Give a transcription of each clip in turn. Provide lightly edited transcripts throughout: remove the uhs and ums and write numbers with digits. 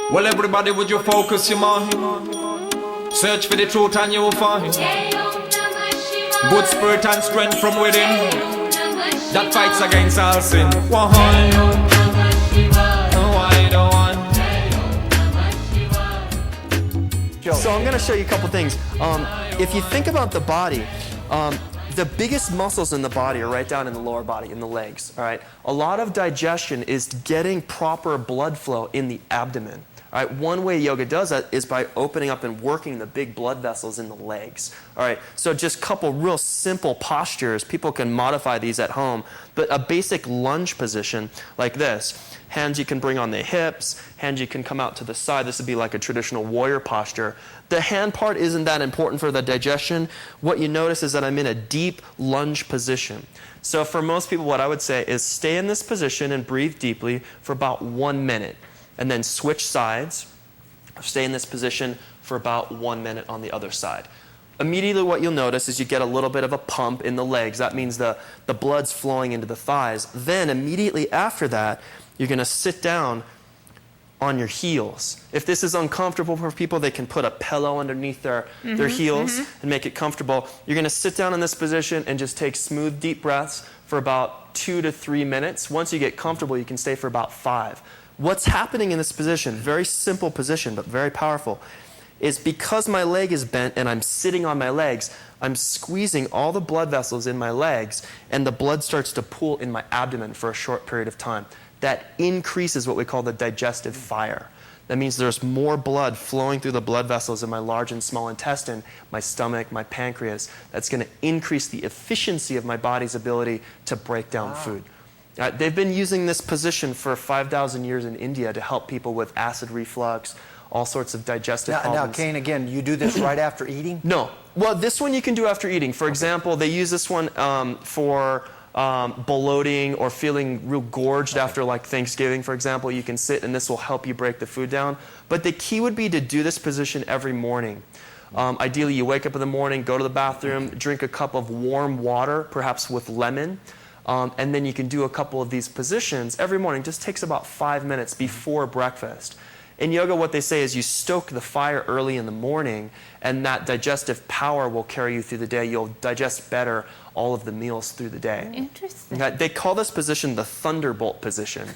Well, everybody, would you focus your mind? Search for the truth and you will find good spirit and strength from within that fights against all sin. So I'm going to show you a couple things. If you think about the body, the biggest muscles in the body are right down in the lower body, in the legs. All right. A lot of digestion is getting proper blood flow in the abdomen. All right. One way yoga does that is by opening up and working the big blood vessels in the legs. All right. So just a couple real simple postures. People can modify these at home, but a basic lunge position like this. Hands you can bring on the hips, hands you can come out to the side. This would be like a traditional warrior posture. The hand part isn't that important for the digestion. What you notice is that I'm in a deep lunge position. So for most people, what I would say is stay in this position and breathe deeply for about 1 minute. And then switch sides. Stay in this position for about 1 minute on the other side. Immediately what you'll notice is you get a little bit of a pump in the legs. That means the blood's flowing into the thighs. Then immediately after that, you're going to sit down on your heels. If this is uncomfortable for people, they can put a pillow underneath their heels and make it comfortable. You're going to sit down in this position and just take smooth, deep breaths for about 2 to 3 minutes. Once you get comfortable, you can stay for about 5. What's happening in this position, very simple position, but very powerful, is because my leg is bent and I'm sitting on my legs, I'm squeezing all the blood vessels in my legs, and the blood starts to pool in my abdomen for a short period of time. That increases what we call the digestive fire. That means there's more blood flowing through the blood vessels in my large and small intestine, my stomach, my pancreas. That's going to increase the efficiency of my body's ability to break down food. They've been using this position for 5,000 years in India to help people with acid reflux, all sorts of digestive problems. Now, Kane, again, you do this right after eating? No. Well, this one you can do after eating. For example, they use this one for bloating or feeling real gorged after like Thanksgiving, for example. You can sit and this will help you break the food down. But the key would be to do this position every morning. Ideally, you wake up in the morning, go to the bathroom, drink a cup of warm water, perhaps with lemon. And then you can do a couple of these positions every morning. It just takes about 5 minutes before breakfast. In yoga, what they say is you stoke the fire early in the morning, and that digestive power will carry you through the day. You'll digest better all of the meals through the day. Interesting. They call this position the Thunderbolt Position.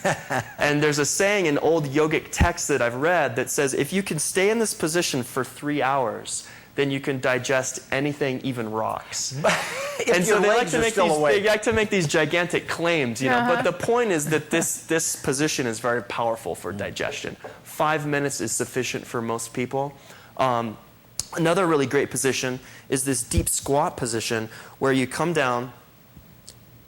And there's a saying in old yogic texts that I've read that says if you can stay in this position for 3 hours, then you can digest anything, even rocks. And so they like to make these gigantic claims, you know. But the point is that this position is very powerful for digestion. 5 minutes is sufficient for most people. Another really great position is this deep squat position where you come down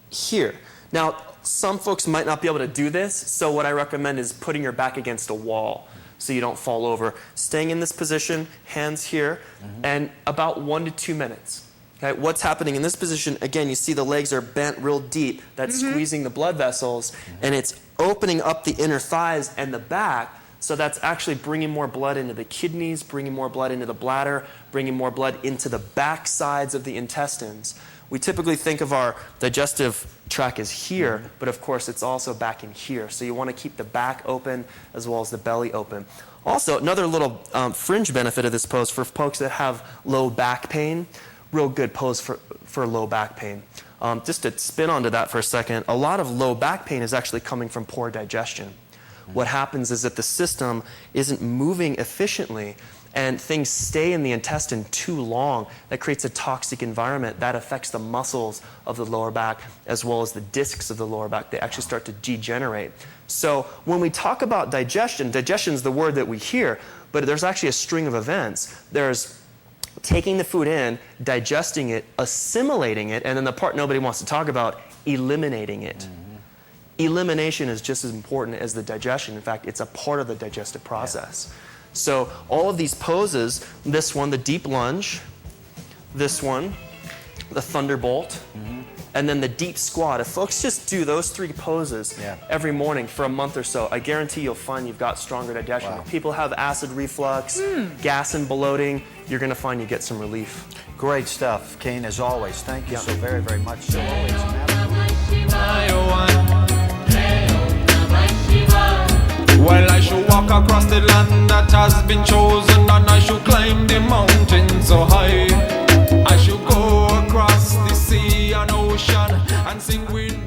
here. Now, some folks might not be able to do this, so what I recommend is putting your back against a wall so you don't fall over. Staying in this position, hands here, and about 1 to 2 minutes. Okay, what's happening in this position, again, you see the legs are bent real deep. That's squeezing the blood vessels, and it's opening up the inner thighs and the back, so that's actually bringing more blood into the kidneys, bringing more blood into the bladder, bringing more blood into the back sides of the intestines. We typically think of our digestive tract as here, but of course it's also back in here. So you want to keep the back open as well as the belly open. Also, another little fringe benefit of this pose for folks that have low back pain, real good pose for low back pain. Just to spin onto that for a second, a lot of low back pain is actually coming from poor digestion. What happens is that the system isn't moving efficiently and things stay in the intestine too long. That creates a toxic environment that affects the muscles of the lower back as well as the discs of the lower back. They actually start to degenerate. So when we talk about digestion, digestion is the word that we hear, but there's actually a string of events. There's taking the food in, digesting it, assimilating it, and then the part nobody wants to talk about, eliminating it. Elimination is just as important as the digestion. In fact, it's a part of the digestive process. So all of these poses, this one, the deep lunge, this one, the Thunderbolt, and then the deep squat. If folks just do those 3 poses every morning for a month or so, I guarantee you'll find you've got stronger digestion. If people have acid reflux, gas and bloating, you're going to find you get some relief. Great stuff, Kane, as always. Thank you so very, very much. So Well, I show up walk across the land that has been chosen, and I should climb the mountain so high. I should go across the sea and ocean and sing with